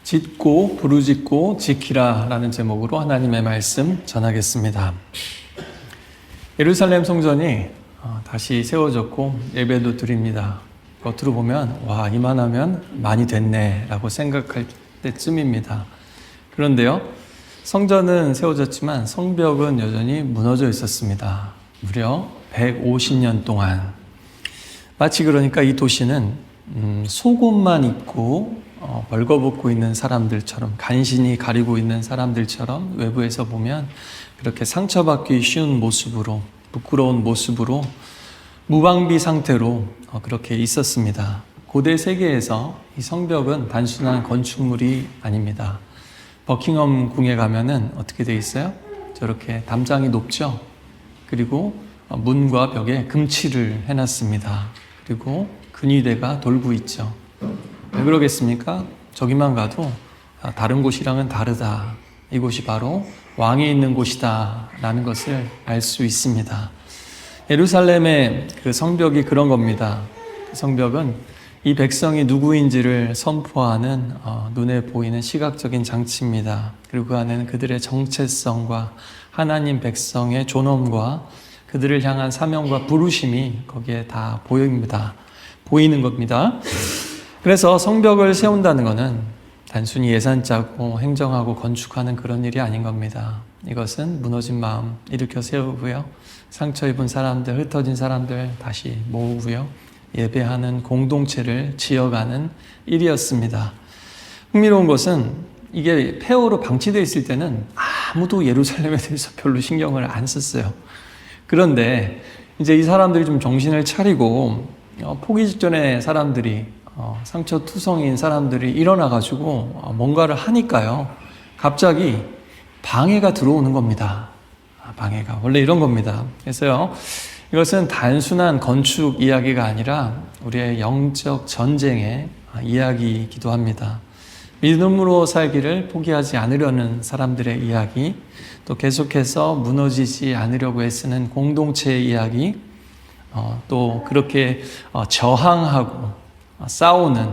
짓고 부르짖고 지키라 라는 제목으로 하나님의 말씀 전하겠습니다. 예루살렘 성전이 다시 세워졌고 예배도 드립니다. 겉으로 보면 와, 이만하면 많이 됐네 라고 생각할 때쯤입니다. 그런데요, 성전은 세워졌지만 성벽은 여전히 무너져 있었습니다. 무려 150년 동안. 마치 그러니까 이 도시는 속옷만 입고 벌거벗고 있는 사람들처럼, 간신히 가리고 있는 사람들처럼 외부에서 보면 그렇게 상처받기 쉬운 모습으로, 부끄러운 모습으로, 무방비 상태로 그렇게 있었습니다. 고대 세계에서 이 성벽은 단순한 건축물이 아닙니다. 버킹엄 궁에 가면은 어떻게 돼 있어요? 저렇게 담장이 높죠? 그리고 문과 벽에 금칠을 해놨습니다. 그리고 근위대가 돌고 있죠. 왜 그러겠습니까? 저기만 가도 다른 곳이랑은 다르다. 이곳이 바로 왕이 있는 곳이다 라는 것을 알 수 있습니다. 예루살렘의 그 성벽이 그런 겁니다. 그 성벽은 이 백성이 누구인지를 선포하는 눈에 보이는 시각적인 장치입니다. 그리고 그 안에는 그들의 정체성과 하나님 백성의 존엄과 그들을 향한 사명과 부르심이 거기에 다 보이는 겁니다. 그래서 성벽을 세운다는 것은 단순히 예산 짜고 행정하고 건축하는 그런 일이 아닌 겁니다. 이것은 무너진 마음 일으켜 세우고요, 상처 입은 사람들, 흩어진 사람들 다시 모으고요, 예배하는 공동체를 지어가는 일이었습니다. 흥미로운 것은 이게 폐허로 방치되어 있을 때는 아무도 예루살렘에 대해서 별로 신경을 안 썼어요. 그런데 이제 이 사람들이 좀 정신을 차리고 포기 직전의 사람들이, 상처투성인 사람들이 일어나가지고 뭔가를 하니까요, 갑자기 방해가 들어오는 겁니다. 방해가 원래 이런 겁니다. 그래서요, 이것은 단순한 건축 이야기가 아니라 우리의 영적 전쟁의 이야기이기도 합니다. 믿음으로 살기를 포기하지 않으려는 사람들의 이야기, 또 계속해서 무너지지 않으려고 애쓰는 공동체의 이야기, 또 그렇게 저항하고 싸우는,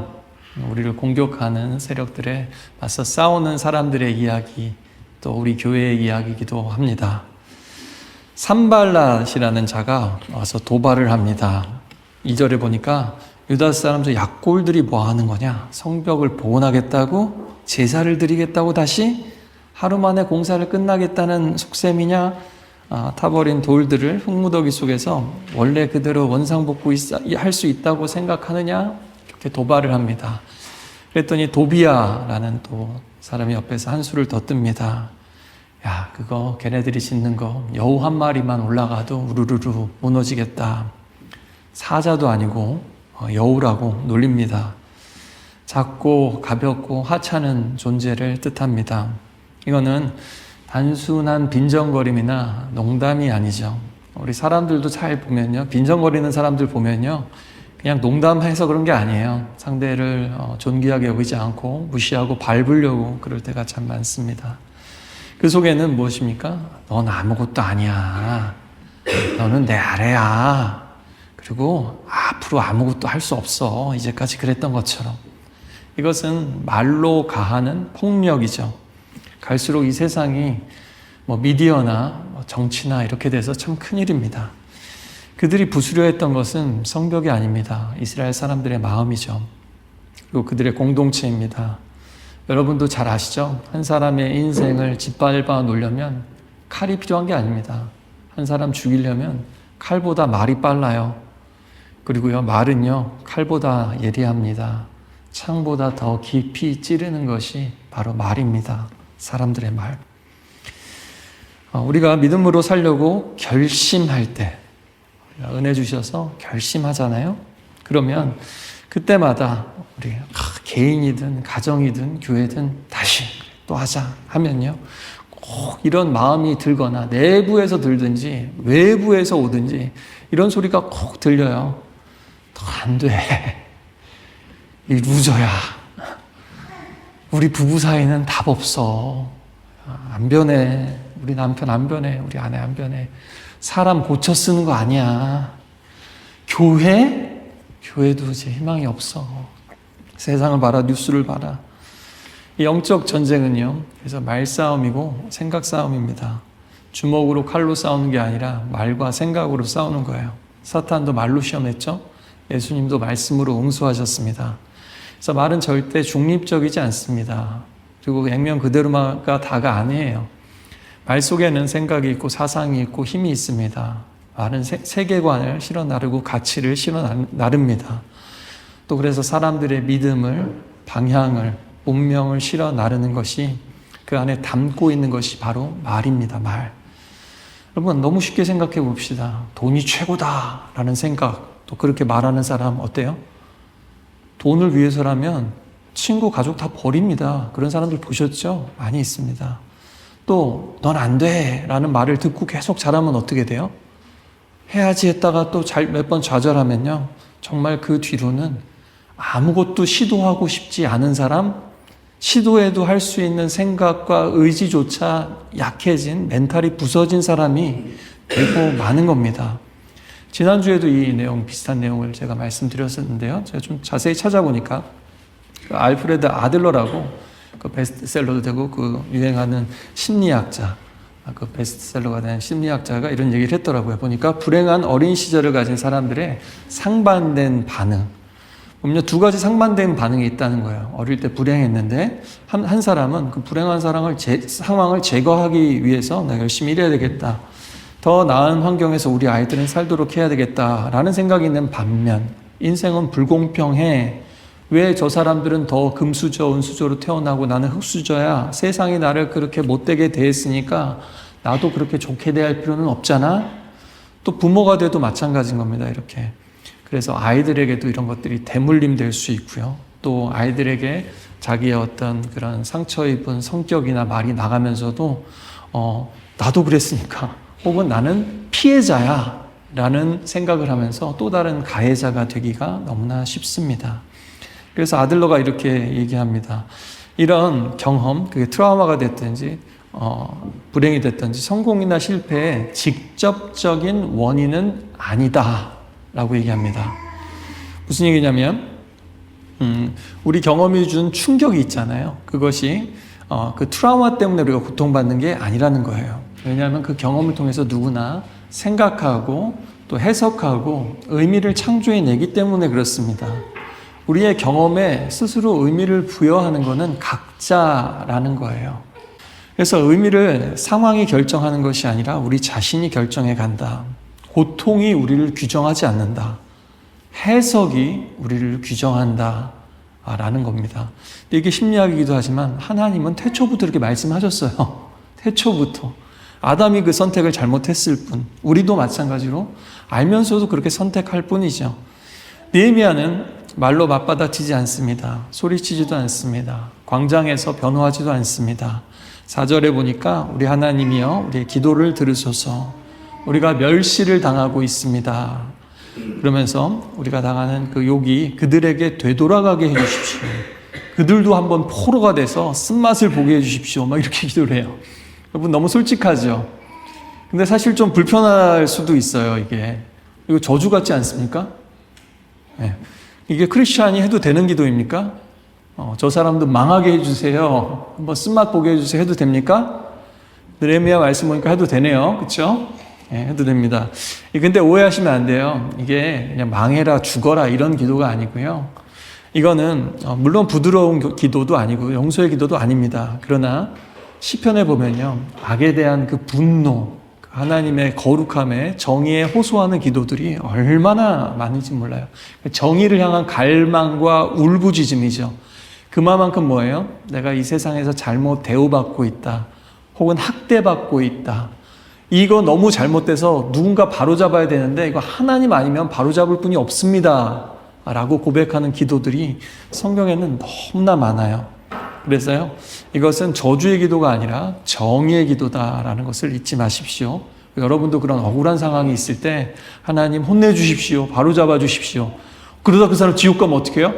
우리를 공격하는 세력들에 맞서 싸우는 사람들의 이야기, 또 우리 교회의 이야기이기도 합니다. 산발랏이라는 자가 와서 도발을 합니다. 2절에 보니까 유다 사람들 약골들이 뭐 하는 거냐? 성벽을 복원하겠다고? 제사를 드리겠다고 다시? 하루 만에 공사를 끝나겠다는 속셈이냐? 타버린 돌들을 흙무더기 속에서 원래 그대로 원상복구 할 수 있다고 생각하느냐? 이렇게 도발을 합니다. 그랬더니 도비야라는 또 사람이 옆에서 한수를 더 뜹니다. 야, 그거 걔네들이 짓는 거 여우 한 마리만 올라가도 우르르르 무너지겠다. 사자도 아니고 여우라고 놀립니다. 작고 가볍고 하찮은 존재를 뜻합니다. 이거는 단순한 빈정거림이나 농담이 아니죠. 우리 사람들도 잘 보면요, 빈정거리는 사람들 보면요, 그냥 농담해서 그런 게 아니에요. 상대를 존귀하게 여기지 않고 무시하고 밟으려고 그럴 때가 참 많습니다. 그 속에는 무엇입니까? 넌 아무것도 아니야. 너는 내 아래야. 그리고 앞으로 아무것도 할 수 없어. 이제까지 그랬던 것처럼. 이것은 말로 가하는 폭력이죠. 갈수록 이 세상이 미디어나 정치나 이렇게 돼서 참 큰일입니다. 그들이 부수려 했던 것은 성벽이 아닙니다. 이스라엘 사람들의 마음이죠. 그리고 그들의 공동체입니다. 여러분도 잘 아시죠? 한 사람의 인생을 짓밟아 놓으려면 칼이 필요한 게 아닙니다. 한 사람 죽이려면 칼보다 말이 빨라요. 그리고요, 말은요, 칼보다 예리합니다. 창보다 더 깊이 찌르는 것이 바로 말입니다. 사람들의 말. 우리가 믿음으로 살려고 결심할 때, 은혜 주셔서 결심하잖아요. 그러면 그때마다 우리 개인이든 가정이든 교회든 다시 또 하자 하면요, 꼭 이런 마음이 들거나 내부에서 들든지 외부에서 오든지 이런 소리가 꼭 들려요. 더 안 돼. 이 루저야. 우리 부부 사이는 답 없어. 안 변해. 우리 남편 안 변해. 우리 아내 안 변해. 사람 고쳐 쓰는 거 아니야. 교회도 이제 희망이 없어. 세상을 봐라, 뉴스를 봐라. 이 영적 전쟁은요, 그래서 말싸움이고 생각 싸움입니다. 주먹으로 칼로 싸우는 게 아니라 말과 생각으로 싸우는 거예요. 사탄도 말로 시험했죠. 예수님도 말씀으로 응수하셨습니다. 그래서 말은 절대 중립적이지 않습니다. 그리고 액면 그대로가 다가 아니에요. 말 속에는 생각이 있고 사상이 있고 힘이 있습니다. 말은 세계관을 실어 나르고 가치를 실어 나릅니다. 또 그래서 사람들의 믿음을, 방향을, 운명을 실어 나르는 것이 그 안에 담고 있는 것이 바로 말입니다. 말. 여러분 너무 쉽게 생각해 봅시다. 돈이 최고다라는 생각, 또 그렇게 말하는 사람 어때요? 돈을 위해서라면 친구, 가족 다 버립니다. 그런 사람들 보셨죠? 많이 있습니다. 또 넌 안 돼 라는 말을 듣고 계속 잘하면 어떻게 돼요? 해야지 했다가 또 몇 번 좌절하면요, 정말 그 뒤로는 아무것도 시도하고 싶지 않은 사람, 시도해도 할 수 있는 생각과 의지조차 약해진, 멘탈이 부서진 사람이 되고 마는 겁니다. 지난주에도 이 내용, 비슷한 내용을 제가 말씀드렸었는데요. 제가 좀 자세히 찾아보니까 그 알프레드 아들러라고 그 베스트셀러도 되고 그 유행하는 심리학자, 그 베스트셀러가 된 심리학자가 이런 얘기를 했더라고요. 보니까 불행한 어린 시절을 가진 사람들의 상반된 반응, 보면 두 가지 상반된 반응이 있다는 거예요. 어릴 때 불행했는데 한 사람은 그 불행한 상황을 제거하기 위해서 나 열심히 일해야 되겠다, 더 나은 환경에서 우리 아이들은 살도록 해야 되겠다라는 생각이 있는 반면, 인생은 불공평해, 왜 저 사람들은 더 금수저, 은수저로 태어나고 나는 흙수저야, 세상이 나를 그렇게 못되게 대했으니까 나도 그렇게 좋게 대할 필요는 없잖아. 또 부모가 돼도 마찬가지인 겁니다. 이렇게. 그래서 아이들에게도 이런 것들이 대물림 될 수 있고요. 또 아이들에게 자기의 어떤 그런 상처 입은 성격이나 말이 나가면서도 나도 그랬으니까, 혹은 나는 피해자야 라는 생각을 하면서 또 다른 가해자가 되기가 너무나 쉽습니다. 그래서 아들러가 이렇게 얘기합니다. 이런 경험, 그게 트라우마가 됐든지 불행이 됐든지 성공이나 실패의 직접적인 원인은 아니다 라고 얘기합니다. 무슨 얘기냐면 우리 경험이 준 충격이 있잖아요. 그것이 그 트라우마 때문에 우리가 고통받는 게 아니라는 거예요. 왜냐하면 그 경험을 통해서 누구나 생각하고 또 해석하고 의미를 창조해내기 때문에 그렇습니다. 우리의 경험에 스스로 의미를 부여하는 것은 각자라는 거예요. 그래서 의미를 상황이 결정하는 것이 아니라 우리 자신이 결정해 간다. 고통이 우리를 규정하지 않는다. 해석이 우리를 규정한다 라는 겁니다. 이게 심리학이기도 하지만 하나님은 태초부터 이렇게 말씀하셨어요. 태초부터. 아담이 그 선택을 잘못했을 뿐, 우리도 마찬가지로 알면서도 그렇게 선택할 뿐이죠. 느헤미야는 말로 맞받아치지 않습니다. 소리치지도 않습니다. 광장에서 변호하지도 않습니다. 4절에 보니까 우리 하나님이여 우리의 기도를 들으소서, 우리가 멸시를 당하고 있습니다. 그러면서 우리가 당하는 그 욕이 그들에게 되돌아가게 해주십시오. 그들도 한번 포로가 돼서 쓴맛을 보게 해주십시오. 막 이렇게 기도를 해요. 여러분 너무 솔직하죠? 근데 사실 좀 불편할 수도 있어요. 이거 저주 같지 않습니까? 네. 이게 크리스찬이 해도 되는 기도입니까? 저 사람도 망하게 해주세요, 한번 쓴맛 보게 해주세요 해도 됩니까? 느헤미야 말씀 보니까 해도 되네요. 그렇죠? 네, 해도 됩니다. 근데 오해하시면 안 돼요. 이게 그냥 망해라 죽어라 이런 기도가 아니고요. 이거는 물론 부드러운 기도도 아니고 용서의 기도도 아닙니다. 그러나 시편에 보면요, 악에 대한 그 분노, 하나님의 거룩함에 정의에 호소하는 기도들이 얼마나 많은지 몰라요. 정의를 향한 갈망과 울부짖음이죠. 그만큼 뭐예요? 내가 이 세상에서 잘못 대우받고 있다, 혹은 학대받고 있다, 이거 너무 잘못돼서 누군가 바로잡아야 되는데 이거 하나님 아니면 바로잡을 분이 없습니다 라고 고백하는 기도들이 성경에는 너무나 많아요. 그래서요, 이것은 저주의 기도가 아니라 정의의 기도다라는 것을 잊지 마십시오. 여러분도 그런 억울한 상황이 있을 때 하나님 혼내주십시오, 바로잡아 주십시오, 그러다 그 사람 지옥 가면 어떻게 해요?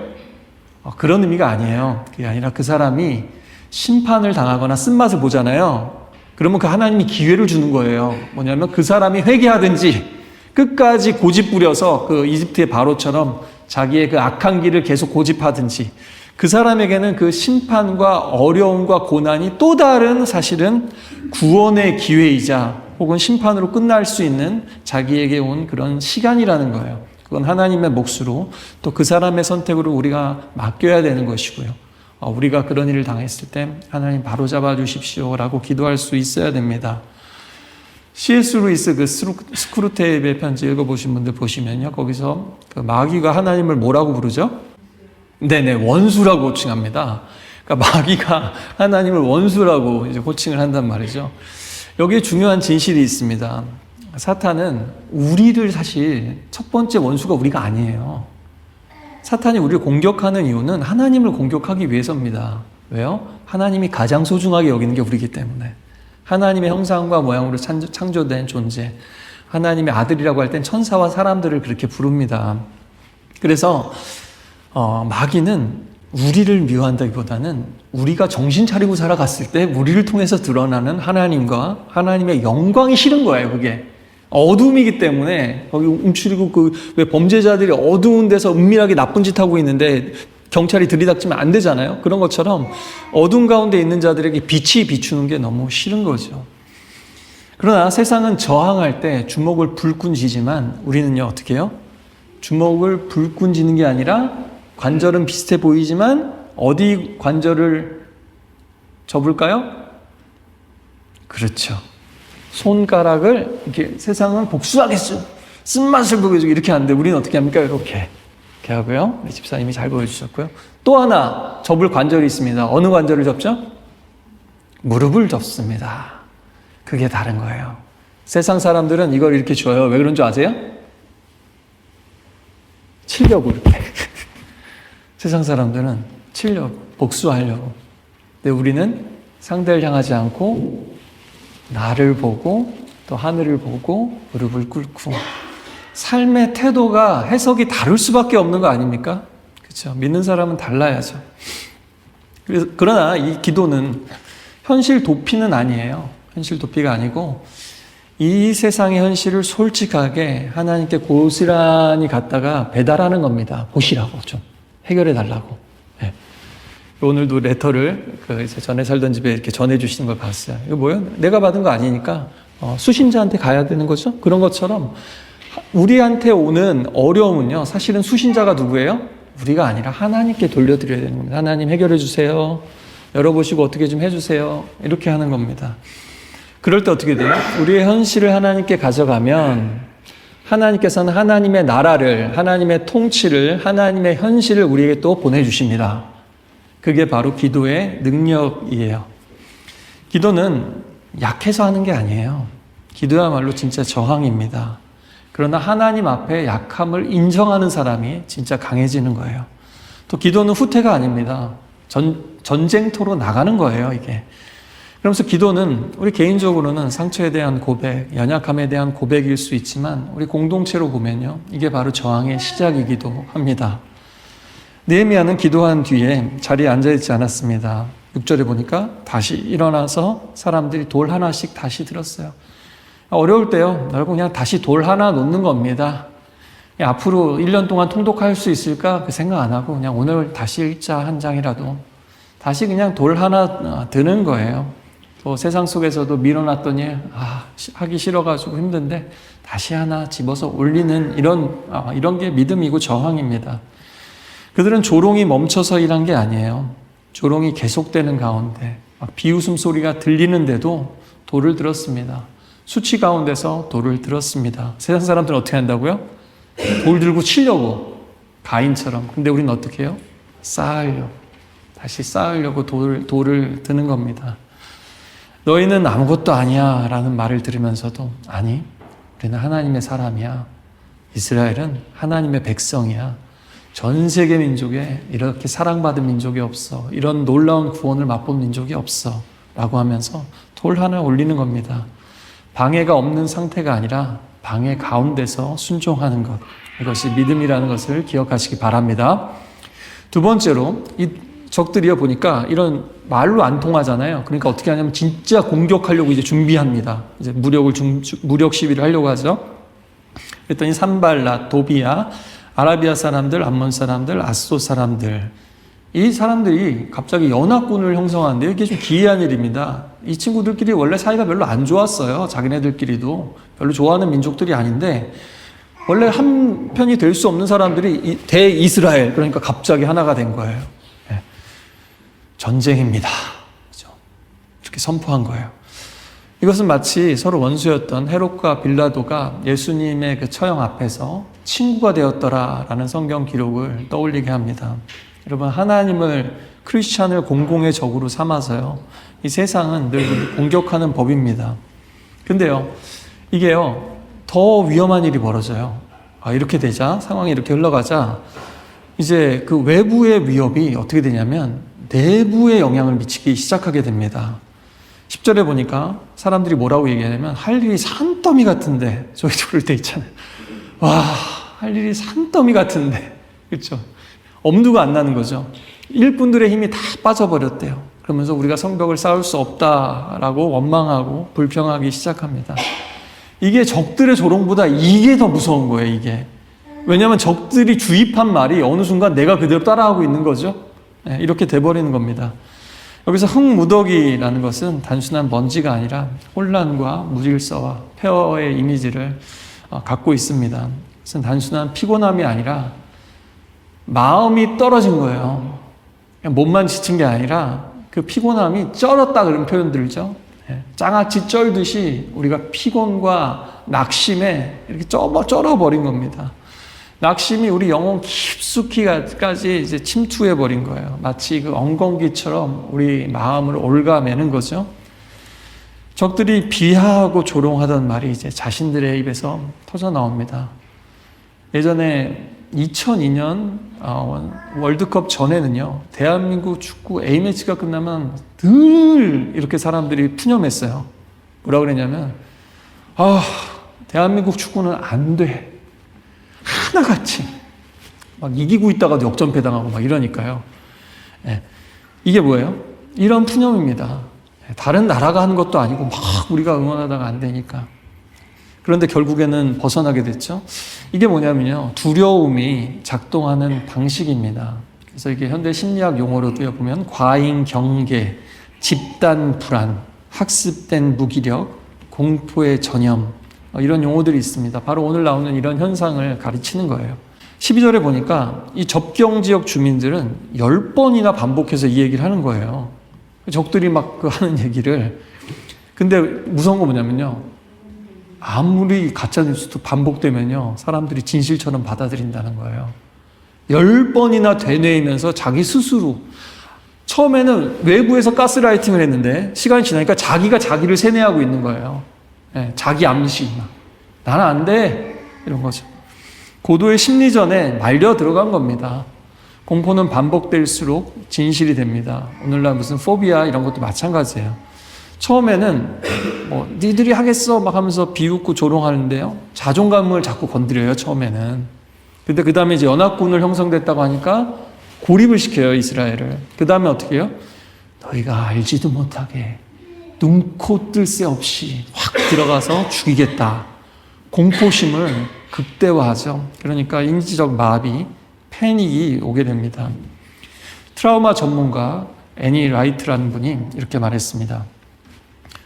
그런 의미가 아니에요. 그게 아니라 그 사람이 심판을 당하거나 쓴맛을 보잖아요. 그러면 그 하나님이 기회를 주는 거예요. 뭐냐면 그 사람이 회개하든지 끝까지 고집 부려서 그 이집트의 바로처럼 자기의 그 악한 길을 계속 고집하든지, 그 사람에게는 그 심판과 어려움과 고난이 또 다른 사실은 구원의 기회이자 혹은 심판으로 끝날 수 있는 자기에게 온 그런 시간이라는 거예요. 그건 하나님의 몫으로 또 그 사람의 선택으로 우리가 맡겨야 되는 것이고요. 우리가 그런 일을 당했을 때 하나님 바로잡아 주십시오라고 기도할 수 있어야 됩니다. C.S. 루이스 그 스크루테이프의 편지 읽어보신 분들 보시면요. 거기서 그 마귀가 하나님을 뭐라고 부르죠? 네네, 원수라고 호칭합니다. 그러니까 마귀가 하나님을 원수라고 이제 호칭을 한단 말이죠. 여기에 중요한 진실이 있습니다. 사탄은 우리를 사실 첫 번째 원수가 우리가 아니에요. 사탄이 우리를 공격하는 이유는 하나님을 공격하기 위해서입니다. 왜요? 하나님이 가장 소중하게 여기는 게 우리이기 때문에. 하나님의 형상과 모양으로 창조된 존재, 하나님의 아들이라고 할 땐 천사와 사람들을 그렇게 부릅니다. 그래서 마귀는 우리를 미워한다기보다는 우리가 정신 차리고 살아갔을 때 우리를 통해서 드러나는 하나님과 하나님의 영광이 싫은 거예요. 그게 어둠이기 때문에 거기 움츠리고 왜 범죄자들이 어두운 데서 은밀하게 나쁜 짓 하고 있는데 경찰이 들이닥치면 안 되잖아요. 그런 것처럼 어둠 가운데 있는 자들에게 빛이 비추는 게 너무 싫은 거죠. 그러나 세상은 저항할 때 주먹을 불끈 쥐지만 우리는요, 어떻게 해요? 주먹을 불끈 쥐는 게 아니라 관절은 비슷해 보이지만 어디 관절을 접을까요? 그렇죠. 손가락을 이렇게 세상은 복수하겠어, 쓴맛을 보여주고 이렇게 하는데 우리는 어떻게 합니까? 이렇게 하고요. 우리 집사님이 잘 보여주셨고요. 또 하나 접을 관절이 있습니다. 어느 관절을 접죠? 무릎을 접습니다. 그게 다른 거예요. 세상 사람들은 이걸 이렇게 줘요. 왜 그런 줄 아세요? 치려고 이렇게. 세상 사람들은 치려고, 복수하려고. 근데 우리는 상대를 향하지 않고 나를 보고 또 하늘을 보고 무릎을 꿇고. 삶의 태도가 해석이 다를 수밖에 없는 거 아닙니까? 그렇죠. 믿는 사람은 달라야죠. 그러나 이 기도는 현실 도피는 아니에요. 현실 도피가 아니고 이 세상의 현실을 솔직하게 하나님께 고스란히 갖다가 배달하는 겁니다. 보시라고 좀 해결해 달라고. 네. 오늘도 레터를 이제 전에 살던 집에 이렇게 전해주시는 걸 봤어요. 이거 뭐예요? 내가 받은 거 아니니까 수신자한테 가야 되는 거죠. 그런 것처럼 우리한테 오는 어려움은요, 사실은 수신자가 누구예요? 우리가 아니라 하나님께 돌려드려야 되는 겁니다. 하나님 해결해 주세요. 열어보시고 어떻게 좀 해주세요. 이렇게 하는 겁니다. 그럴 때 어떻게 돼요? 우리의 현실을 하나님께 가져가면 하나님께서는 하나님의 나라를, 하나님의 통치를, 하나님의 현실을 우리에게 또 보내주십니다. 그게 바로 기도의 능력이에요. 기도는 약해서 하는 게 아니에요. 기도야말로 진짜 저항입니다. 그러나 하나님 앞에 약함을 인정하는 사람이 진짜 강해지는 거예요. 또 기도는 후퇴가 아닙니다. 전쟁터로 나가는 거예요, 이게. 그러면서 기도는 우리 개인적으로는 상처에 대한 고백, 연약함에 대한 고백일 수 있지만 우리 공동체로 보면요, 이게 바로 저항의 시작이기도 합니다. 느헤미야는 기도한 뒤에 자리에 앉아있지 않았습니다. 6절에 보니까 다시 일어나서 사람들이 돌 하나씩 다시 들었어요. 어려울 때요, 여러분 그냥 다시 돌 하나 놓는 겁니다. 앞으로 1년 동안 통독할 수 있을까? 그 생각 안 하고 그냥 오늘 다시 읽자, 한 장이라도. 다시 그냥 돌 하나 드는 거예요. 또 세상 속에서도 밀어놨더니 하기 싫어가지고 힘든데 다시 하나 집어서 올리는 이런 게 믿음이고 저항입니다. 그들은 조롱이 멈춰서 일한 게 아니에요. 조롱이 계속되는 가운데 막 비웃음 소리가 들리는데도 돌을 들었습니다. 수치 가운데서 돌을 들었습니다. 세상 사람들은 어떻게 한다고요? 돌 들고 치려고, 가인처럼. 근데 우리는 어떻게 해요? 쌓으려고, 다시 쌓으려고 돌을 드는 겁니다. 너희는 아무것도 아니야 라는 말을 들으면서도 아니, 우리는 하나님의 사람이야. 이스라엘은 하나님의 백성이야. 전 세계 민족에 이렇게 사랑받은 민족이 없어. 이런 놀라운 구원을 맛본 민족이 없어. 라고 하면서 돌 하나 올리는 겁니다. 방해가 없는 상태가 아니라 방해 가운데서 순종하는 것. 이것이 믿음이라는 것을 기억하시기 바랍니다. 두 번째로 이 적들이요 보니까 이런 말로 안 통하잖아요. 그러니까 어떻게 하냐면 진짜 공격하려고 이제 준비합니다. 이제 무력 시위를 하려고 하죠. 그랬더니 산발랏, 도비야, 아라비아 사람들, 암몬 사람들, 아스돗 사람들, 이 사람들이 갑자기 연합군을 형성하는데 이게 좀 기이한 일입니다. 이 친구들끼리 원래 사이가 별로 안 좋았어요. 자기네들끼리도 별로 좋아하는 민족들이 아닌데 원래 한 편이 될 수 없는 사람들이 대이스라엘, 그러니까 갑자기 하나가 된 거예요. 네. 전쟁입니다. 그렇죠? 이렇게 선포한 거예요. 이것은 마치 서로 원수였던 헤롯과 빌라도가 예수님의 그 처형 앞에서 친구가 되었더라라는 성경 기록을 떠올리게 합니다. 여러분, 하나님을, 크리스찬을 공공의 적으로 삼아서요, 이 세상은 늘 공격하는 법입니다. 근데요, 이게요, 더 위험한 일이 벌어져요. 이렇게 되자, 상황이 이렇게 흘러가자, 이제 그 외부의 위협이 어떻게 되냐면 내부에 영향을 미치기 시작하게 됩니다. 10절에 보니까 사람들이 뭐라고 얘기하냐면, 할 일이 산더미 같은데, 저희도 그럴 때 있잖아요. 와, 할 일이 산더미 같은데. 그렇죠? 엄두가 안 나는 거죠. 일꾼들의 힘이 다 빠져버렸대요. 그러면서 우리가 성벽을 쌓을 수 없다라고 원망하고 불평하기 시작합니다. 이게 적들의 조롱보다 이게 더 무서운 거예요, 이게. 왜냐하면 적들이 주입한 말이 어느 순간 내가 그대로 따라하고 있는 거죠. 네, 이렇게 돼버리는 겁니다. 여기서 흙무더기라는 것은 단순한 먼지가 아니라 혼란과 무질서와 폐허의 이미지를 갖고 있습니다. 그것은 단순한 피곤함이 아니라 마음이 떨어진 거예요. 그냥 몸만 지친 게 아니라 그 피곤함이 쩔었다 그런 표현 들죠. 장아찌 쩔듯이 우리가 피곤과 낙심에 이렇게 쩔어버린 겁니다. 낙심이 우리 영혼 깊숙이까지 이제 침투해버린 거예요. 마치 그 엉겅기처럼 우리 마음을 올가매는 거죠. 적들이 비하하고 조롱하던 말이 이제 자신들의 입에서 터져 나옵니다. 예전에 2002년 월드컵 전에는요, 대한민국 축구 A매치가 끝나면 늘 이렇게 사람들이 푸념했어요. 뭐라 그랬냐면, 대한민국 축구는 안 돼. 하나같이 막 이기고 있다가도 역전패당하고 막 이러니까요. 이게 뭐예요? 이런 푸념입니다. 다른 나라가 하는 것도 아니고 막 우리가 응원하다가 안 되니까. 그런데 결국에는 벗어나게 됐죠. 이게 뭐냐면요, 두려움이 작동하는 방식입니다. 그래서 이게 현대 심리학 용어로 보면 과잉 경계, 집단 불안, 학습된 무기력, 공포의 전염, 이런 용어들이 있습니다. 바로 오늘 나오는 이런 현상을 가르치는 거예요. 12절에 보니까 이 접경지역 주민들은 10번이나 반복해서 이 얘기를 하는 거예요. 적들이 막 하는 얘기를. 근데 무서운 거 뭐냐면요, 아무리 가짜뉴스도 반복되면요, 사람들이 진실처럼 받아들인다는 거예요. 10번이나 되뇌이면서 자기 스스로, 처음에는 외부에서 가스라이팅을 했는데 시간이 지나니까 자기가 자기를 세뇌하고 있는 거예요. 자기 암시, 나는 안 돼, 이런 거죠. 고도의 심리전에 말려 들어간 겁니다. 공포는 반복될수록 진실이 됩니다. 오늘날 무슨 포비아 이런 것도 마찬가지예요. 처음에는 니들이 하겠어 막 하면서 비웃고 조롱하는데요, 자존감을 자꾸 건드려요, 처음에는. 근데 그 다음에 이제 연합군을 형성됐다고 하니까 고립을 시켜요, 이스라엘을. 그 다음에 어떻게 해요? 너희가 알지도 못하게 눈코 뜰 새 없이 확 들어가서 죽이겠다. 공포심을 극대화하죠. 그러니까 인지적 마비, 패닉이 오게 됩니다. 트라우마 전문가 애니 라이트라는 분이 이렇게 말했습니다.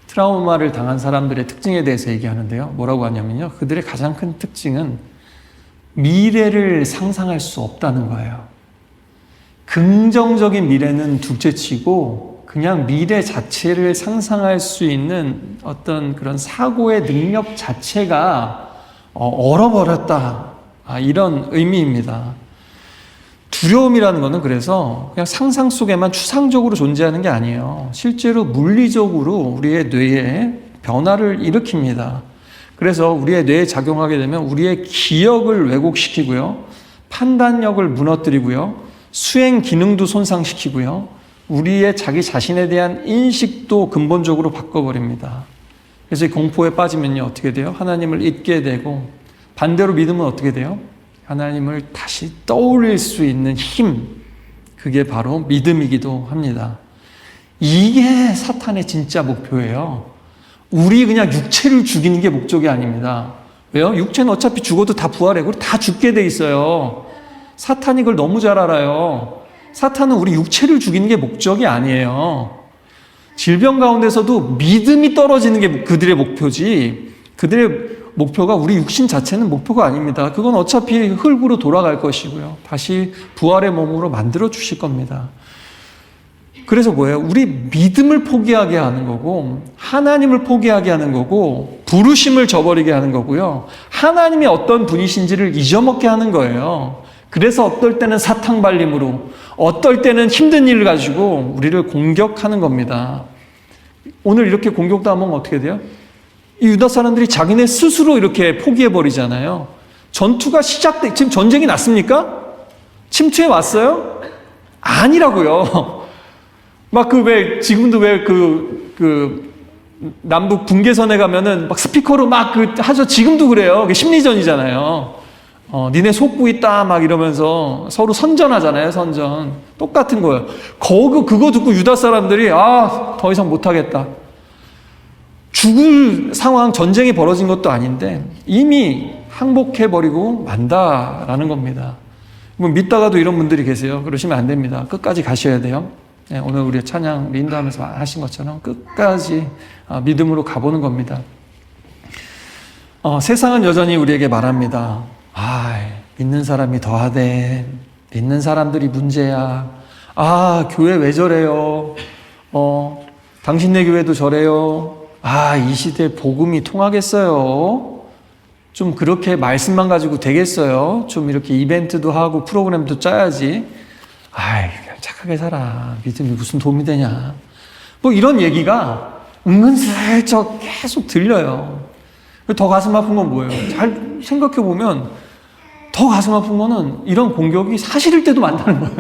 트라우마를 당한 사람들의 특징에 대해서 얘기하는데요, 뭐라고 하냐면요, 그들의 가장 큰 특징은 미래를 상상할 수 없다는 거예요. 긍정적인 미래는 둘째치고 그냥 미래 자체를 상상할 수 있는 어떤 그런 사고의 능력 자체가 얼어버렸다, 이런 의미입니다. 두려움이라는 것은 그래서 그냥 상상 속에만 추상적으로 존재하는 게 아니에요. 실제로 물리적으로 우리의 뇌에 변화를 일으킵니다. 그래서 우리의 뇌에 작용하게 되면 우리의 기억을 왜곡시키고요, 판단력을 무너뜨리고요, 수행 기능도 손상시키고요, 우리의 자기 자신에 대한 인식도 근본적으로 바꿔버립니다. 그래서 이 공포에 빠지면요, 어떻게 돼요? 하나님을 잊게 되고, 반대로 믿으면 어떻게 돼요? 하나님을 다시 떠올릴 수 있는 힘, 그게 바로 믿음이기도 합니다. 이게 사탄의 진짜 목표예요. 우리 그냥 육체를 죽이는 게 목적이 아닙니다. 왜요? 육체는 어차피 죽어도 다 부활해. 그리고 다 죽게 돼 있어요. 사탄이 그걸 너무 잘 알아요. 사탄은 우리 육체를 죽이는 게 목적이 아니에요. 질병 가운데서도 믿음이 떨어지는 게 그들의 목표지, 그들의 목표가 우리 육신 자체는 목표가 아닙니다. 그건 어차피 흙으로 돌아갈 것이고요. 다시 부활의 몸으로 만들어 주실 겁니다. 그래서 뭐예요? 우리 믿음을 포기하게 하는 거고, 하나님을 포기하게 하는 거고, 부르심을 저버리게 하는 거고요. 하나님이 어떤 분이신지를 잊어먹게 하는 거예요. 그래서 어떨 때는 사탕 발림으로, 어떨 때는 힘든 일을 가지고 우리를 공격하는 겁니다. 오늘 이렇게 공격당하면 어떻게 돼요? 이 유다 사람들이 자기네 스스로 이렇게 포기해버리잖아요. 전투가 시작돼, 지금 전쟁이 났습니까? 침투해 왔어요? 아니라고요. 막 지금도 남북 분계선에 가면은 막 스피커로 막 하죠. 지금도 그래요. 그게 심리전이잖아요. 니네 속고 있다 막 이러면서 서로 선전하잖아요. 선전. 똑같은 거예요. 그거 듣고 유다 사람들이 더 이상 못하겠다. 죽을 상황, 전쟁이 벌어진 것도 아닌데 이미 항복해버리고 만다라는 겁니다. 뭐 믿다가도 이런 분들이 계세요. 그러시면 안 됩니다. 끝까지 가셔야 돼요. 네, 오늘 우리 찬양 인도하면서 하신 것처럼 끝까지 믿음으로 가보는 겁니다. 세상은 여전히 우리에게 말합니다. 믿는 사람이 더하대. 믿는 사람들이 문제야. 교회 왜 저래요? 당신네 교회도 저래요. 이 시대에 복음이 통하겠어요? 좀 그렇게 말씀만 가지고 되겠어요? 좀 이렇게 이벤트도 하고 프로그램도 짜야지. 착하게 살아. 믿음이 무슨 도움이 되냐. 뭐 이런 얘기가 은근슬쩍 계속 들려요. 더 가슴 아픈 건 뭐예요? 잘 생각해 보면 더 가슴 아픈 거는 이런 공격이 사실일 때도 많다는 거예요.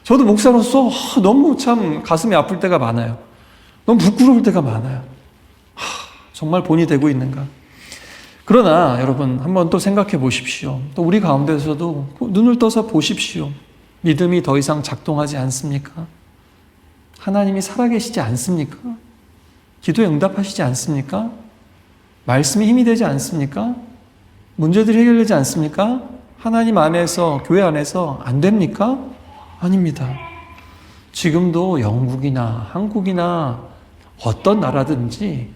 저도 목사로서 너무 참 가슴이 아플 때가 많아요. 너무 부끄러울 때가 많아요. 정말 본이 되고 있는가? 그러나 여러분 한번 또 생각해 보십시오. 또 우리 가운데서도 눈을 떠서 보십시오. 믿음이 더 이상 작동하지 않습니까? 하나님이 살아계시지 않습니까? 기도에 응답하시지 않습니까? 말씀이 힘이 되지 않습니까? 문제들이 해결되지 않습니까? 하나님 안에서, 교회 안에서 안 됩니까? 아닙니다. 지금도 영국이나 한국이나 어떤 나라든지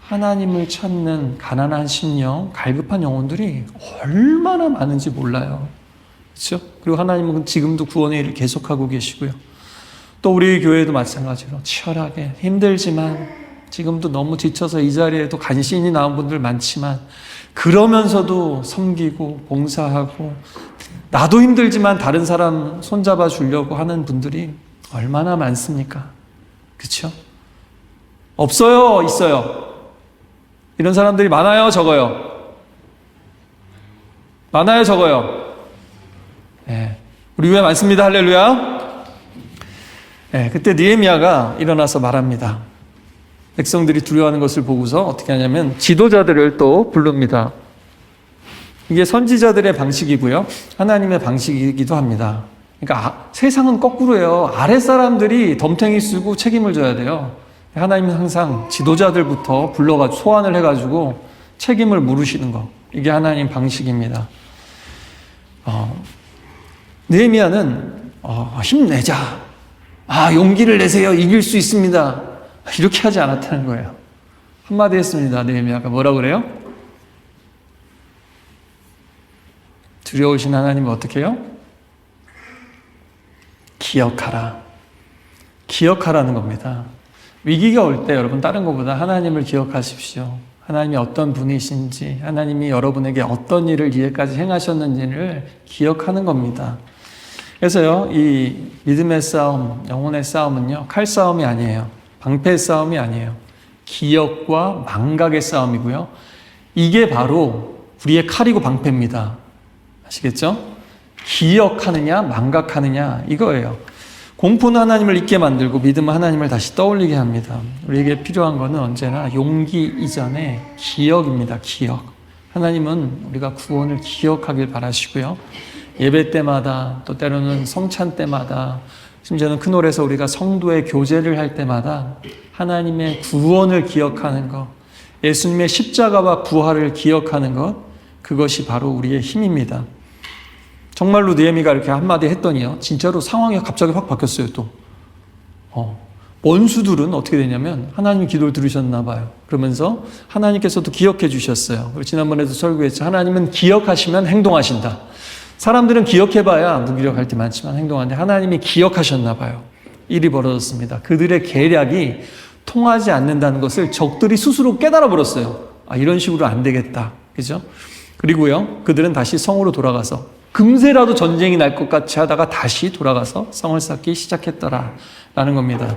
하나님을 찾는 가난한 심령, 갈급한 영혼들이 얼마나 많은지 몰라요. 그렇죠? 그리고 하나님은 지금도 구원의 일을 계속하고 계시고요. 또 우리 교회도 마찬가지로 치열하게 힘들지만 지금도 너무 지쳐서 이 자리에도 간신히 나온 분들 많지만 그러면서도 섬기고 봉사하고 나도 힘들지만 다른 사람 손잡아 주려고 하는 분들이 얼마나 많습니까? 그렇죠? 없어요? 있어요? 이런 사람들이 많아요? 적어요? 많아요? 적어요? 네. 우리 교회 많습니다. 할렐루야. 네, 그때 느헤미야가 일어나서 말합니다. 백성들이 두려워하는 것을 보고서 어떻게 하냐면 지도자들을 또 부릅니다. 이게 선지자들의 방식이고요. 하나님의 방식이기도 합니다. 그러니까 세상은 거꾸로예요. 아랫사람들이 덤탱이 쓰고 책임을 져야 돼요. 하나님은 항상 지도자들부터 불러가지고 소환을 해가지고 책임을 물으시는 거. 이게 하나님 방식입니다. 느헤미야는 힘내자. 용기를 내세요. 이길 수 있습니다. 이렇게 하지 않았다는 거예요. 한마디 했습니다. 느헤미야가 뭐라고 그래요? 두려우신 하나님은 어떻게 해요? 기억하라. 기억하라는 겁니다. 위기가 올 때 여러분 다른 것보다 하나님을 기억하십시오. 하나님이 어떤 분이신지, 하나님이 여러분에게 어떤 일을 이제까지 행하셨는지를 기억하는 겁니다. 그래서요, 이 믿음의 싸움, 영혼의 싸움은요, 칼싸움이 아니에요. 방패 싸움이 아니에요. 기억과 망각의 싸움이고요. 이게 바로 우리의 칼이고 방패입니다. 아시겠죠? 기억하느냐, 망각하느냐, 이거예요. 공포는 하나님을 잊게 만들고 믿음은 하나님을 다시 떠올리게 합니다. 우리에게 필요한 것은 언제나 용기 이전에 기억입니다. 기억. 하나님은 우리가 구원을 기억하길 바라시고요. 예배 때마다 또 때로는 성찬 때마다 심지어는 큰 홀에서 우리가 성도의 교제를 할 때마다 하나님의 구원을 기억하는 것, 예수님의 십자가와 부활을 기억하는 것, 그것이 바로 우리의 힘입니다. 정말로 느헤미야가 이렇게 한마디 했더니요, 진짜로 상황이 갑자기 확 바뀌었어요. 또 원수들은 어떻게 되냐면 하나님 기도를 들으셨나 봐요. 그러면서 하나님께서도 기억해 주셨어요. 그리고 지난번에도 설교했죠. 하나님은 기억하시면 행동하신다. 사람들은 기억해봐야 무기력할 때 많지만 행동하는데 하나님이 기억하셨나 봐요. 일이 벌어졌습니다. 그들의 계략이 통하지 않는다는 것을 적들이 스스로 깨달아 버렸어요. 이런 식으로 안 되겠다. 그죠? 그리고요, 그들은 다시 성으로 돌아가서 금세라도 전쟁이 날 것 같이 하다가 다시 돌아가서 성을 쌓기 시작했더라라는 겁니다.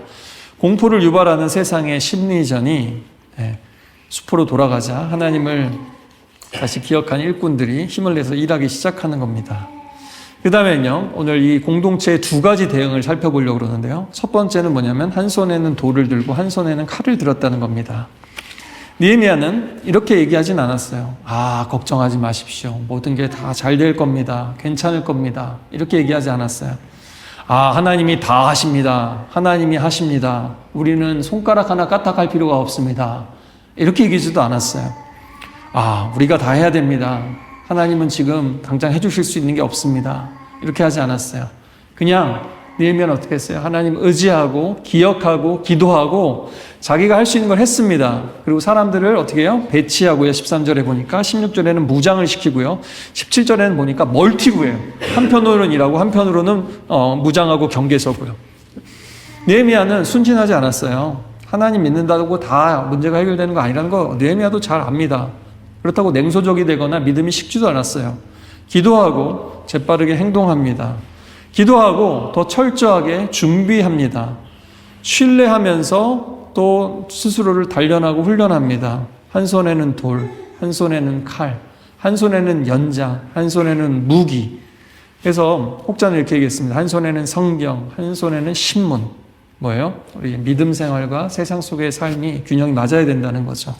공포를 유발하는 세상의 심리전이 수포로 돌아가자 하나님을 다시 기억한 일꾼들이 힘을 내서 일하기 시작하는 겁니다. 그 다음에는요, 오늘 이 공동체의 두 가지 대응을 살펴보려고 그러는데요. 첫 번째는 뭐냐면 한 손에는 돌을 들고 한 손에는 칼을 들었다는 겁니다. 느헤미야는 이렇게 얘기하진 않았어요. 걱정하지 마십시오. 모든 게 다 잘 될 겁니다. 괜찮을 겁니다. 이렇게 얘기하지 않았어요. 하나님이 다 하십니다. 하나님이 하십니다. 우리는 손가락 하나 까딱할 필요가 없습니다. 이렇게 얘기하지도 않았어요. 우리가 다 해야 됩니다. 하나님은 지금 당장 해주실 수 있는 게 없습니다. 이렇게 하지 않았어요. 그냥 느헤미야는 어떻게 했어요? 하나님 의지하고 기억하고 기도하고 자기가 할 수 있는 걸 했습니다. 그리고 사람들을 어떻게 해요? 배치하고요. 13절에 보니까 16절에는 무장을 시키고요. 17절에는 보니까 멀티구예요. 한편으로는 일하고 한편으로는 무장하고 경계 서고요. 느헤미야는 순진하지 않았어요. 하나님 믿는다고 다 문제가 해결되는 거 아니라는 거 느헤미야도 잘 압니다. 그렇다고 냉소적이 되거나 믿음이 식지도 않았어요. 기도하고 재빠르게 행동합니다. 기도하고 더 철저하게 준비합니다. 신뢰하면서 또 스스로를 단련하고 훈련합니다. 한 손에는 돌, 한 손에는 칼, 한 손에는 연장, 한 손에는 무기. 그래서 혹자는 이렇게 얘기했습니다. 한 손에는 성경, 한 손에는 신문. 뭐예요? 우리 믿음 생활과 세상 속의 삶이 균형이 맞아야 된다는 거죠.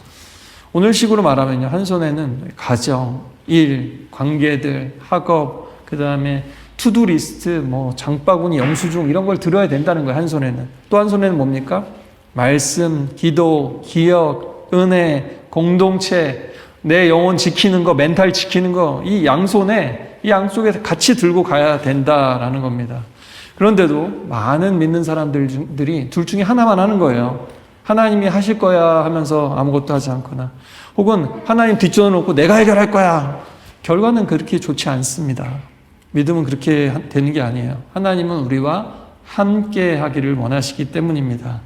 오늘 식으로 말하면요, 한 손에는 가정, 일, 관계들, 학업, 그 다음에 투두 리스트, 장바구니, 영수증 이런 걸 들어야 된다는 거예요. 한 손에는. 또 한 손에는 뭡니까? 말씀, 기도, 기억, 은혜, 공동체, 내 영혼 지키는 거, 멘탈 지키는 거, 이 양손에, 이 양쪽에 같이 들고 가야 된다라는 겁니다. 그런데도 많은 믿는 사람들이 둘 중에 하나만 하는 거예요. 하나님이 하실 거야 하면서 아무것도 하지 않거나, 혹은 하나님 뒷전을 놓고 내가 해결할 거야. 결과는 그렇게 좋지 않습니다. 믿음은 그렇게 되는 게 아니에요. 하나님은 우리와 함께 하기를 원하시기 때문입니다.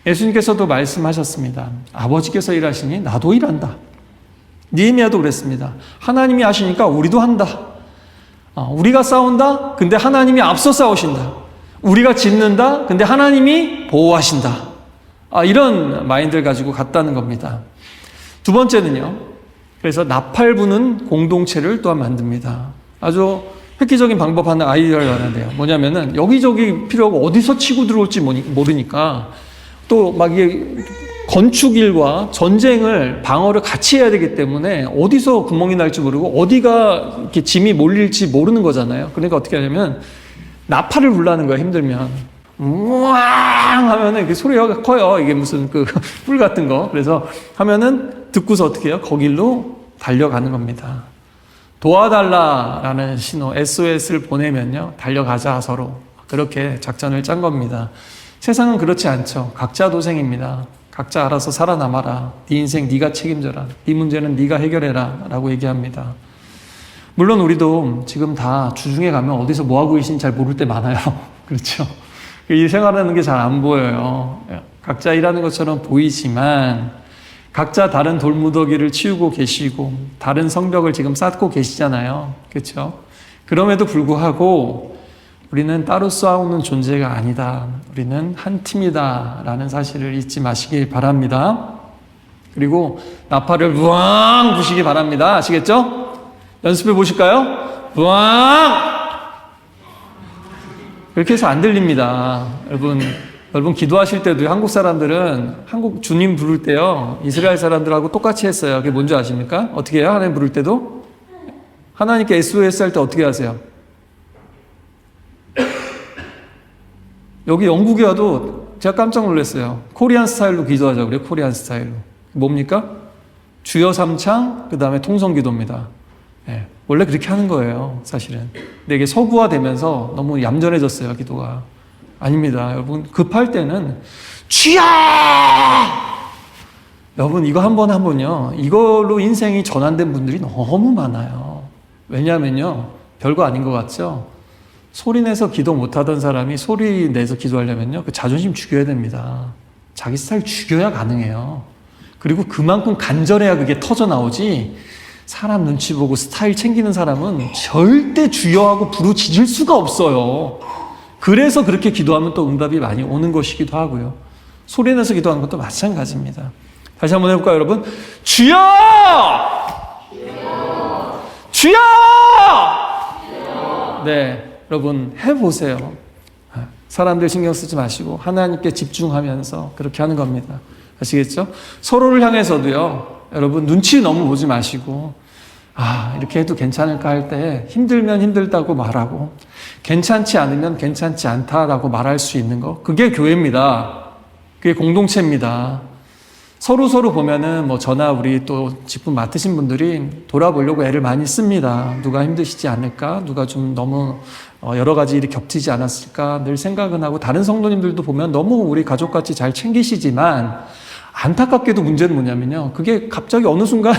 예수님께서도 말씀하셨습니다. 아버지께서 일하시니 나도 일한다. 느헤미야도 그랬습니다. 하나님이 하시니까 우리도 한다. 우리가 싸운다. 근데 하나님이 앞서 싸우신다. 우리가 짓는다. 근데 하나님이 보호하신다. 이런 마인드를 가지고 갔다는 겁니다. 두 번째는요. 그래서 나팔 부는 공동체를 또한 만듭니다. 아주 획기적인 방법 하나 아이디어를 하는데요. 뭐냐면은 여기저기 필요하고 어디서 치고 들어올지 모르니까 또 막 이게 건축일과 전쟁을 방어를 같이 해야 되기 때문에 어디서 구멍이 날지 모르고 어디가 이렇게 짐이 몰릴지 모르는 거잖아요. 그러니까 어떻게 하냐면 나팔을 불라는 거야, 힘들면. 우왕 하면은 그 소리가 커요. 이게 무슨 뿔 같은 거. 그래서 하면은 듣고서 어떻게 해요? 거길로 달려가는 겁니다. 도와달라라는 신호, SOS를 보내면요, 달려가자 서로. 그렇게 작전을 짠 겁니다. 세상은 그렇지 않죠. 각자 도생입니다. 각자 알아서 살아남아라. 네 인생 네가 책임져라. 네 문제는 네가 해결해라 라고 얘기합니다. 물론 우리도 지금 다 주중에 가면 어디서 뭐하고 계신지 잘 모를 때 많아요. 그렇죠? 이 생활하는 게 잘 안 보여요. 각자 일하는 것처럼 보이지만 각자 다른 돌무더기를 치우고 계시고 다른 성벽을 지금 쌓고 계시잖아요. 그렇죠? 그럼에도 불구하고 우리는 따로 싸우는 존재가 아니다. 우리는 한 팀이다 라는 사실을 잊지 마시길 바랍니다. 그리고 나팔을 우왕 부시기 바랍니다. 아시겠죠? 연습해 보실까요? 우왕! 그렇게 해서 안 들립니다. 여러분 기도하실 때도 한국 사람들은 한국 주님 부를 때요, 이스라엘 사람들하고 똑같이 했어요. 그게 뭔지 아십니까? 어떻게 해요? 하나님 부를 때도? 하나님께 SOS 할 때 어떻게 하세요? 여기 영국에 와도 제가 깜짝 놀랐어요. 코리안 스타일로 기도하자고 그래요. 코리안 스타일로. 뭡니까? 주여 삼창, 그 다음에 통성기도입니다. 원래 그렇게 하는 거예요, 사실은. 근데 이게 서구화되면서 너무 얌전해졌어요, 기도가. 아닙니다. 여러분, 급할 때는 주여! 여러분, 이거 한 번요. 이걸로 인생이 전환된 분들이 너무 많아요. 왜냐하면요, 별거 아닌 것 같죠? 소리 내서 기도 못하던 사람이 소리 내서 기도하려면요, 그 자존심 죽여야 됩니다. 자기 스타일 죽여야 가능해요. 그리고 그만큼 간절해야 그게 터져 나오지, 사람 눈치 보고 스타일 챙기는 사람은 절대 주여하고 부르짖을 수가 없어요. 그래서 그렇게 기도하면 또 응답이 많이 오는 것이기도 하고요. 소리 내서 기도하는 것도 마찬가지입니다. 다시 한번 해볼까요, 여러분? 주여! 주여! 네, 여러분 해보세요. 사람들 신경 쓰지 마시고 하나님께 집중하면서 그렇게 하는 겁니다. 아시겠죠? 서로를 향해서도요, 여러분 눈치 너무 보지 마시고, 이렇게 해도 괜찮을까 할 때 힘들면 힘들다고 말하고, 괜찮지 않으면 괜찮지 않다라고 말할 수 있는 거, 그게 교회입니다. 그게 공동체입니다. 서로 보면은 저나 우리 또 직분 맡으신 분들이 돌아보려고 애를 많이 씁니다. 누가 힘드시지 않을까? 누가 좀 너무 여러 가지 일이 겹치지 않았을까? 늘 생각은 하고, 다른 성도님들도 보면 너무 우리 가족같이 잘 챙기시지만, 안타깝게도 문제는 뭐냐면요, 그게 갑자기 어느 순간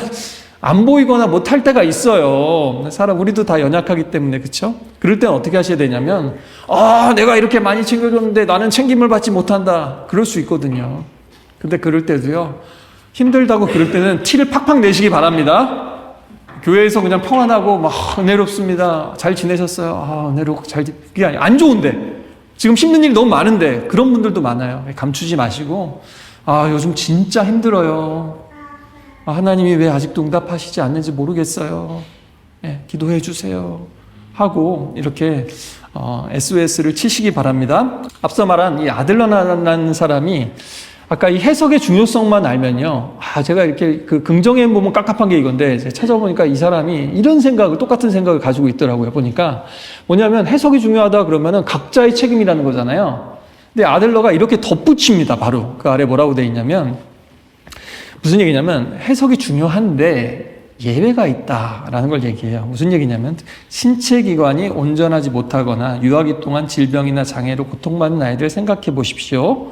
안 보이거나 못할 때가 있어요. 우리도 다 연약하기 때문에, 그쵸? 그럴 때는 어떻게 하셔야 되냐면, 내가 이렇게 많이 챙겨줬는데 나는 챙김을 받지 못한다. 그럴 수 있거든요. 근데 그럴 때도요, 힘들다고 그럴 때는 티를 팍팍 내시기 바랍니다. 교회에서 그냥 평안하고 막 은혜롭습니다. 잘 지내셨어요? 은혜롭고 그게 아니에요. 안 좋은데. 지금 힘든 일이 너무 많은데. 그런 분들도 많아요. 감추지 마시고, 요즘 진짜 힘들어요. 하나님이 왜 아직도 응답하시지 않는지 모르겠어요. 기도해 주세요. 하고 이렇게 SOS를 치시기 바랍니다. 앞서 말한 이 아들러라는 사람이 아까 이 해석의 중요성만 알면요, 제가 이렇게 그 긍정의 보면 깝깝한 게 이건데, 제가 찾아보니까 이 사람이 이런 똑같은 생각을 가지고 있더라고요. 보니까 뭐냐면, 해석이 중요하다 그러면은 각자의 책임이라는 거잖아요. 근데 아들러가 이렇게 덧붙입니다. 바로 그 아래 뭐라고 돼 있냐면, 무슨 얘기냐면, 해석이 중요한데 예외가 있다라는 걸 얘기해요. 무슨 얘기냐면, 신체 기관이 온전하지 못하거나 유아기 동안 질병이나 장애로 고통받는 아이들 생각해 보십시오.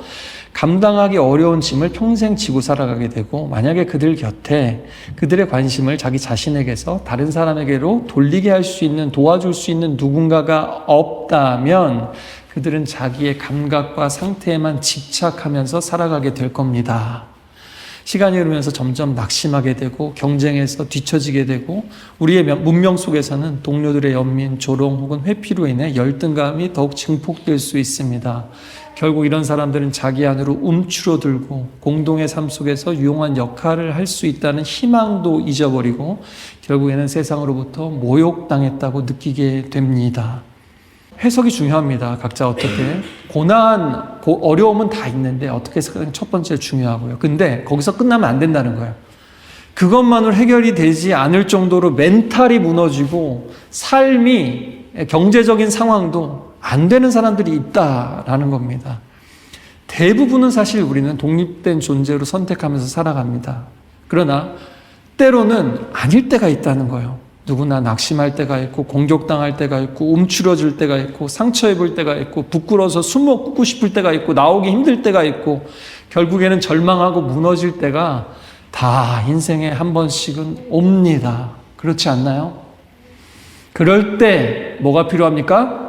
감당하기 어려운 짐을 평생 지고 살아가게 되고, 만약에 그들 곁에 그들의 관심을 자기 자신에게서 다른 사람에게로 돌리게 할 수 있는, 도와줄 수 있는 누군가가 없다면 그들은 자기의 감각과 상태에만 집착하면서 살아가게 될 겁니다. 시간이 흐르면서 점점 낙심하게 되고, 경쟁에서 뒤처지게 되고, 우리의 문명 속에서는 동료들의 연민, 조롱 혹은 회피로 인해 열등감이 더욱 증폭될 수 있습니다. 결국 이런 사람들은 자기 안으로 움츠러들고 공동의 삶 속에서 유용한 역할을 할 수 있다는 희망도 잊어버리고, 결국에는 세상으로부터 모욕당했다고 느끼게 됩니다. 해석이 중요합니다. 각자 어떻게. 고난, 어려움은 다 있는데 어떻게 해석하는 첫 번째 중요하고요. 근데 거기서 끝나면 안 된다는 거예요. 그것만으로 해결이 되지 않을 정도로 멘탈이 무너지고 삶이, 경제적인 상황도 안 되는 사람들이 있다라는 겁니다. 대부분은 사실 우리는 독립된 존재로 선택하면서 살아갑니다. 그러나 때로는 아닐 때가 있다는 거예요. 누구나 낙심할 때가 있고, 공격당할 때가 있고, 움츠러질 때가 있고, 상처 입을 때가 있고, 부끄러워서 숨 먹고 싶을 때가 있고, 나오기 힘들 때가 있고, 결국에는 절망하고 무너질 때가 다 인생에 한 번씩은 옵니다. 그렇지 않나요? 그럴 때 뭐가 필요합니까?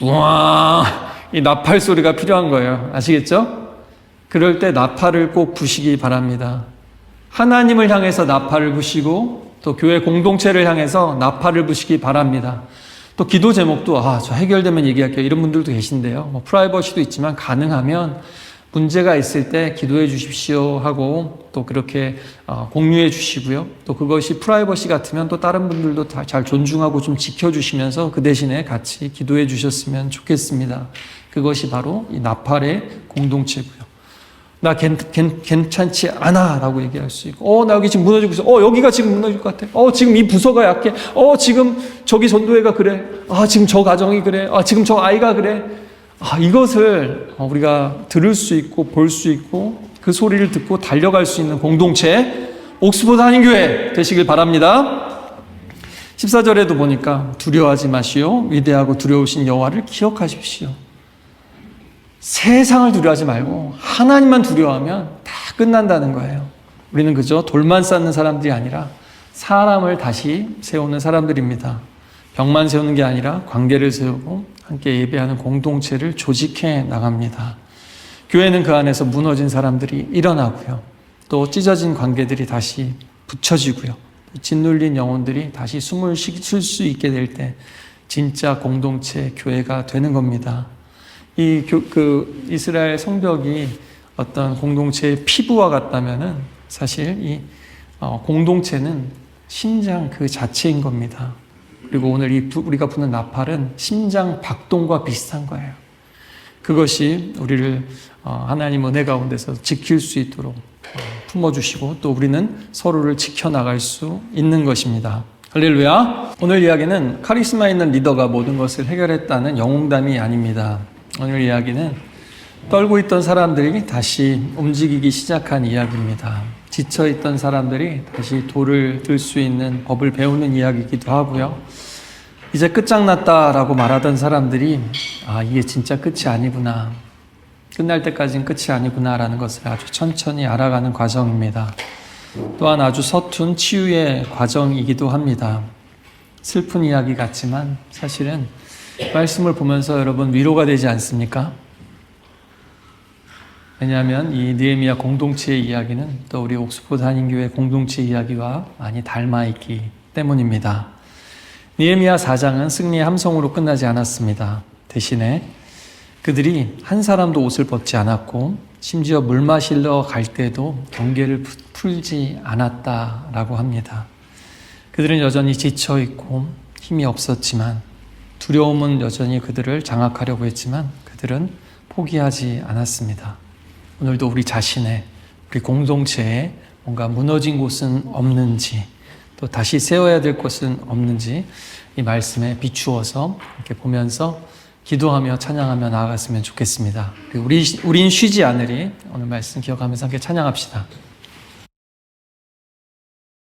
우와, 이 나팔 소리가 필요한 거예요. 아시겠죠? 그럴 때 나팔을 꼭 부시기 바랍니다. 하나님을 향해서 나팔을 부시고, 또 교회 공동체를 향해서 나팔을 부시기 바랍니다. 또 기도 제목도 저 해결되면 얘기할게요. 이런 분들도 계신데요. 프라이버시도 있지만 가능하면 문제가 있을 때 기도해 주십시오 하고 또 그렇게 공유해 주시고요. 또 그것이 프라이버시 같으면 또 다른 분들도 다 잘 존중하고 좀 지켜주시면서 그 대신에 같이 기도해 주셨으면 좋겠습니다. 그것이 바로 이 나팔의 공동체고요. 나 괜찮지 않아 라고 얘기할 수 있고, 나 여기 지금 무너지고 있어. 여기가 지금 무너질 것 같아. 지금 이 부서가 약해. 지금 저기 전도회가 그래. 지금 저 가정이 그래. 지금 저 아이가 그래. 이것을 우리가 들을 수 있고 볼 수 있고 그 소리를 듣고 달려갈 수 있는 공동체, 옥스포드 한인교회 되시길 바랍니다. 14절에도 보니까 두려워하지 마시오. 위대하고 두려우신 여호와를 기억하십시오. 세상을 두려워하지 말고 하나님만 두려워하면 다 끝난다는 거예요. 우리는 그저 돌만 쌓는 사람들이 아니라 사람을 다시 세우는 사람들입니다. 벽만 세우는 게 아니라 관계를 세우고 함께 예배하는 공동체를 조직해 나갑니다. 교회는 그 안에서 무너진 사람들이 일어나고요. 또 찢어진 관계들이 다시 붙여지고요. 짓눌린 영혼들이 다시 숨을 쉴 수 있게 될 때 진짜 공동체 교회가 되는 겁니다. 이스라엘 성벽이 어떤 공동체의 피부와 같다면은 사실 이 공동체는 심장 그 자체인 겁니다. 그리고 오늘 우리가 부는 나팔은 심장 박동과 비슷한 거예요. 그것이 우리를 하나님 은혜 가운데서 지킬 수 있도록 품어주시고 또 우리는 서로를 지켜나갈 수 있는 것입니다. 할렐루야. 오늘 이야기는 카리스마 있는 리더가 모든 것을 해결했다는 영웅담이 아닙니다. 오늘 이야기는 떨고 있던 사람들이 다시 움직이기 시작한 이야기입니다. 지쳐있던 사람들이 다시 돌을 들 수 있는 법을 배우는 이야기이기도 하고요. 이제 끝장났다라고 말하던 사람들이 이게 진짜 끝이 아니구나. 끝날 때까지는 끝이 아니구나라는 것을 아주 천천히 알아가는 과정입니다. 또한 아주 서툰 치유의 과정이기도 합니다. 슬픈 이야기 같지만 사실은 말씀을 보면서 여러분 위로가 되지 않습니까? 왜냐하면 이 느헤미야 공동체의 이야기는 또 우리 옥스포드 한인교회 공동체 이야기와 많이 닮아있기 때문입니다. 느헤미야 4장은 승리의 함성으로 끝나지 않았습니다. 대신에 그들이 한 사람도 옷을 벗지 않았고 심지어 물 마시러 갈 때도 경계를 풀지 않았다라고 합니다. 그들은 여전히 지쳐있고 힘이 없었지만 두려움은 여전히 그들을 장악하려고 했지만 그들은 포기하지 않았습니다. 오늘도 우리 자신의 우리 공동체에 뭔가 무너진 곳은 없는지 또 다시 세워야 될 것은 없는지 이 말씀에 비추어서 이렇게 보면서 기도하며 찬양하며 나아갔으면 좋겠습니다. 우린 쉬지 않으리 오늘 말씀 기억하면서 함께 찬양합시다.